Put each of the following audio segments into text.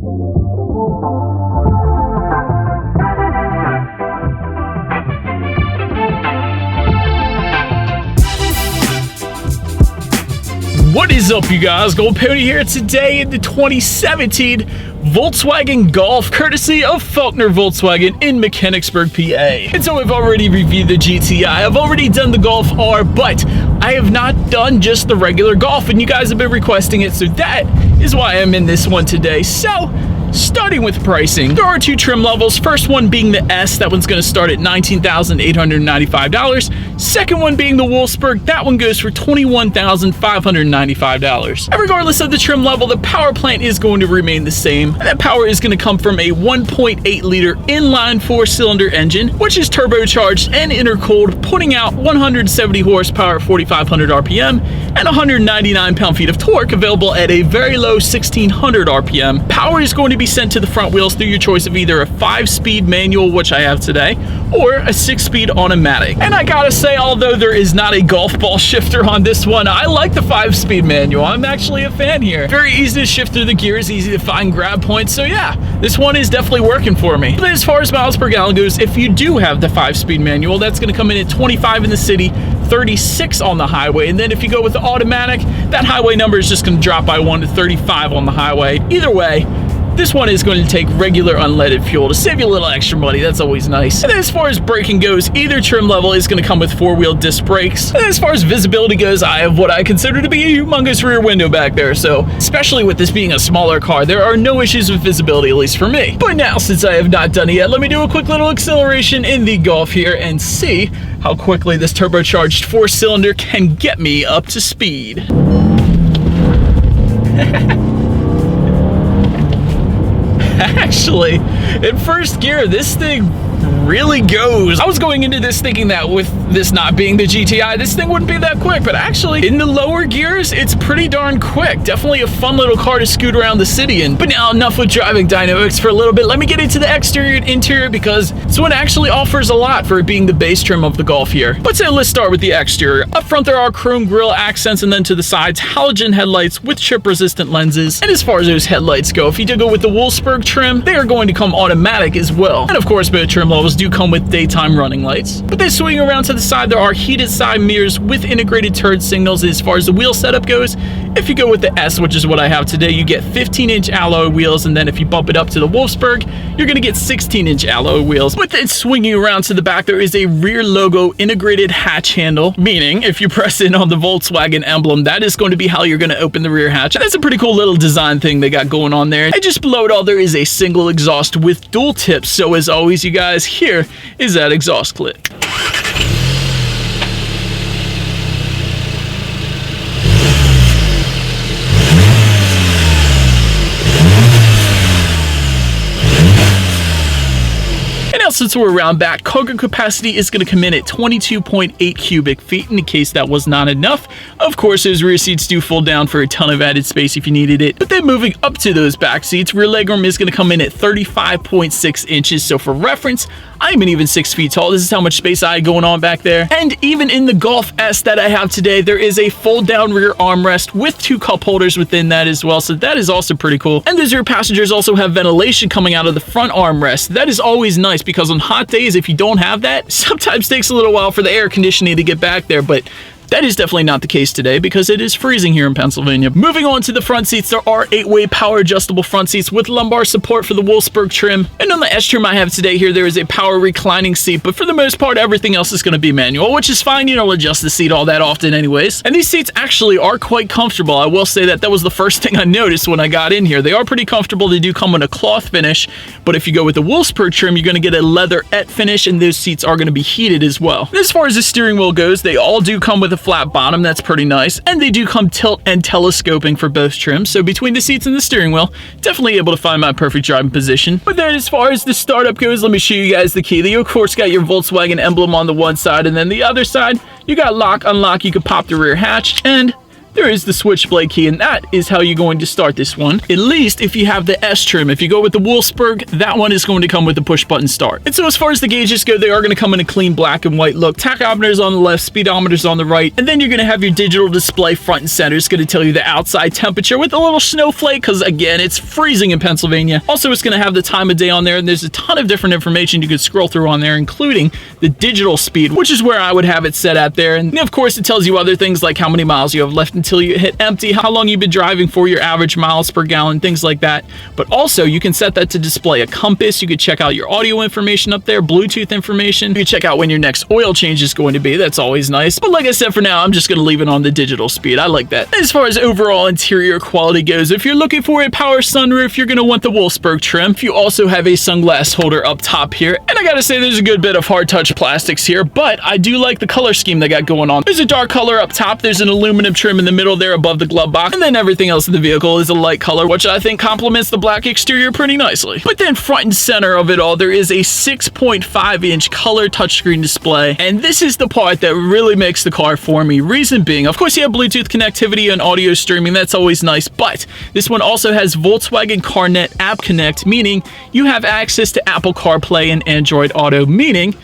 What is up, you guys? Gold Pony here today in the 2017 Volkswagen Golf, courtesy of Faulkner Volkswagen in Mechanicsburg, PA. And so I've already reviewed the GTI, I've already done the Golf R, but I have not done just the regular Golf, and you guys have been requesting it, so that is why I'm in this one today. So, starting with pricing, there are two trim levels. First one being the S, that one's going to start at $19,895. Second one being the Wolfsburg, that one goes for $21,595. And regardless of the trim level, the power plant is going to remain the same. And that power is going to come from a 1.8 liter inline 4-cylinder engine, which is turbocharged and intercooled, putting out 170 horsepower at 4,500 RPM and 199 pound-feet of torque, available at a very low 1,600 RPM. Power is going to be sent to the front wheels through your choice of either a 5-speed manual, which I have today, or a 6-speed automatic. And I gotta say, although there is not a golf ball shifter on this one, I like the 5-speed manual. I'm actually a fan here. Very easy to shift through the gears, easy to find grab points, so yeah, this one is definitely working for me. But as far as miles per gallon goes, if you do have the 5-speed manual, that's gonna come in at 25 in the city, 36 on the highway, and then if you go with the automatic, that highway number is just gonna drop by 1 to 35 on the highway. Either way, this one is going to take regular unleaded fuel to save you a little extra money. That's always nice. And as far as braking goes, either trim level is going to come with 4-wheel disc brakes. And as far as visibility goes, I have what I consider to be a humongous rear window back there. So, especially with this being a smaller car, there are no issues with visibility, at least for me. But now, since I have not done it yet, let me do a quick little acceleration in the Golf here and see how quickly this turbocharged 4-cylinder can get me up to speed. Actually, in first gear, this thing really goes. I was going into this thinking that with this not being the GTI, this thing wouldn't be that quick, but actually, in the lower gears, it's pretty darn quick. Definitely a fun little car to scoot around the city in. But now, enough with driving dynamics for a little bit. Let me get into the exterior and interior, because this one actually offers a lot for it being the base trim of the Golf here. But so let's start with the exterior. Up front, there are chrome grille accents, and then to the sides, halogen headlights with chip-resistant lenses. And as far as those headlights go, if you do go with the Wolfsburg trim, they are going to come automatic as well. And of course, both trim levels do come with daytime running lights. But then swinging around to the side, there are heated side mirrors with integrated turn signals. As far as the wheel setup goes, if you go with the S, which is what I have today, you get 15-inch alloy wheels, and then if you bump it up to the Wolfsburg, you're going to get 16-inch alloy wheels. With it swinging around to the back, there is a rear logo integrated hatch handle, meaning if you press in on the Volkswagen emblem, that is going to be how you're going to open the rear hatch. And that's a pretty cool little design thing they got going on there. And just below it all, there is a single exhaust with dual tips. So as always, you guys, here is that exhaust clip. Since we're around back, cargo capacity is going to come in at 22.8 cubic feet. In case that was not enough, of course, those rear seats do fold down for a ton of added space if you needed it. But then moving up to those back seats, rear legroom is going to come in at 35.6 inches. So for reference, I'm an even 6 feet tall. This is how much space I had going on back there. And even in the Golf S that I have today, there is a fold-down rear armrest with 2 cup holders within that as well. So that is also pretty cool. And those rear passengers also have ventilation coming out of the front armrest. That is always nice, because on hot days, if you don't have that, sometimes takes a little while for the air conditioning to get back there, but that is definitely not the case today, because it is freezing here in Pennsylvania. Moving on to the front seats, there are 8-way power adjustable front seats with lumbar support for the Wolfsburg trim. And on the S trim I have today here, there is a power reclining seat, but for the most part, everything else is going to be manual, which is fine. You don't adjust the seat all that often anyways. And these seats actually are quite comfortable. I will say that that was the first thing I noticed when I got in here. They are pretty comfortable. They do come in a cloth finish, but if you go with the Wolfsburg trim, you're going to get a leatherette finish, and those seats are going to be heated as well. And as far as the steering wheel goes, they all do come with a flat bottom. That's pretty nice, and they do come tilt and telescoping for both trims, so between the seats and the steering wheel, definitely able to find my perfect driving position. But then as far as the startup goes, let me show you guys the key. They of course got your Volkswagen emblem on the one side, and then the other side you got lock, unlock. You can pop the rear hatch, and there is the switchblade key, and that is how you're going to start this one, at least if you have the S trim. If you go with the Wolfsburg, that one is going to come with the push button start. And so as far as the gauges go, they are going to come in a clean black and white look. Tachometers on the left, speedometers on the right, and then you're going to have your digital display front and center. It's going to tell you the outside temperature with a little snowflake, because again, it's freezing in Pennsylvania. Also, it's going to have the time of day on there, and there's a ton of different information you could scroll through on there, including the digital speed, which is where I would have it set at there. And of course, it tells you other things like how many miles you have left until you hit empty, how long you've been driving for, your average miles per gallon, things like that. But also, you can set that to display a compass. You could check out your audio information up there, Bluetooth information. You can check out when your next oil change is going to be. That's always nice. But like I said, for now, I'm just going to leave it on the digital speed. I like that. As far as overall interior quality goes, if you're looking for a power sunroof, you're going to want the Wolfsburg trim. You also have a sunglass holder up top here. And I gotta say, there's a good bit of hard touch plastics here, but I do like the color scheme they got going on. There's a dark color up top, there's an aluminum trim in the middle there above the glove box, and then everything else in the vehicle is a light color, which I think complements the black exterior pretty nicely. But then front and center of it all, there is a 6.5-inch color touchscreen display, and this is the part that really makes the car for me. Reason being, of course, you have Bluetooth connectivity and audio streaming, that's always nice, but this one also has Volkswagen CarNet App Connect, meaning you have access to Apple CarPlay and Android Auto, meaning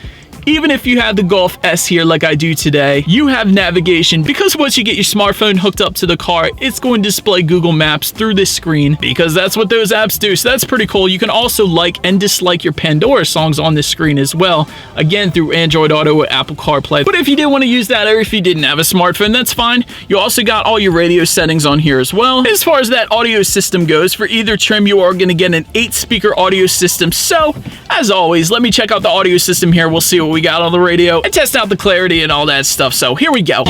even if you have the Golf S here like I do today, you have navigation, because once you get your smartphone hooked up to the car, it's going to display Google Maps through this screen, because that's what those apps do. So that's pretty cool. You can also like and dislike your Pandora songs on this screen as well, again through Android Auto or Apple CarPlay. But if you didn't want to use that, or if you didn't have a smartphone, that's fine. You also got all your radio settings on here as well. As far as that audio system goes, for either trim, you are going to get an 8-speaker audio system. So as always, let me check out the audio system here. We'll see what we got on the radio and test out the clarity and all that stuff. So here we go.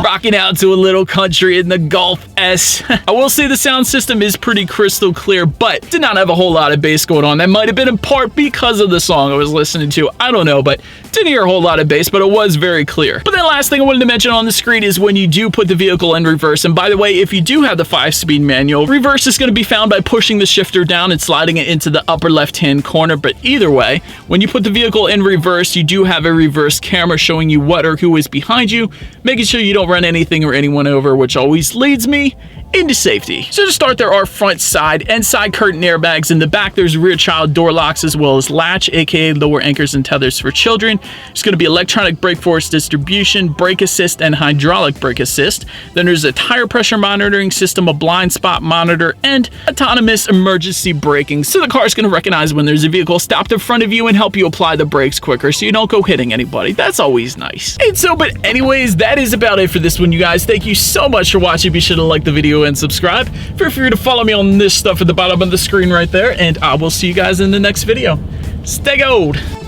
Rocking out to a little country in the Golf S. I will say the sound system is pretty crystal clear, but did not have a whole lot of bass going on. That might have been in part because of the song I was listening to. I don't know, but didn't hear a whole lot of bass, but it was very clear. But then last thing I wanted to mention on the screen is when you do put the vehicle in reverse. And by the way, if you do have the 5-speed manual, reverse is going to be found by pushing the shifter down and sliding it into the upper left-hand corner. But either way, when you put the vehicle in reverse, you do have a reverse camera showing you what or who is behind you, making sure you don't run anything or anyone over, which always leads me into safety. So to start, there are front, side, and side curtain airbags. In the back, there's rear child door locks as well as latch, aka lower anchors and tethers for children. There's going to be electronic brake force distribution, brake assist, and hydraulic brake assist. Then there's a tire pressure monitoring system, a blind spot monitor, and autonomous emergency braking. So the car is going to recognize when there's a vehicle stopped in front of you and help you apply the brakes quicker so you don't go hitting anybody. That's always nice. And so, but anyways, that is about it for this one, you guys. Thank you so much for watching. Be sure to like the video and subscribe. Feel free to follow me on this stuff at the bottom of the screen right there, and I will see you guys in the next video. Stay gold!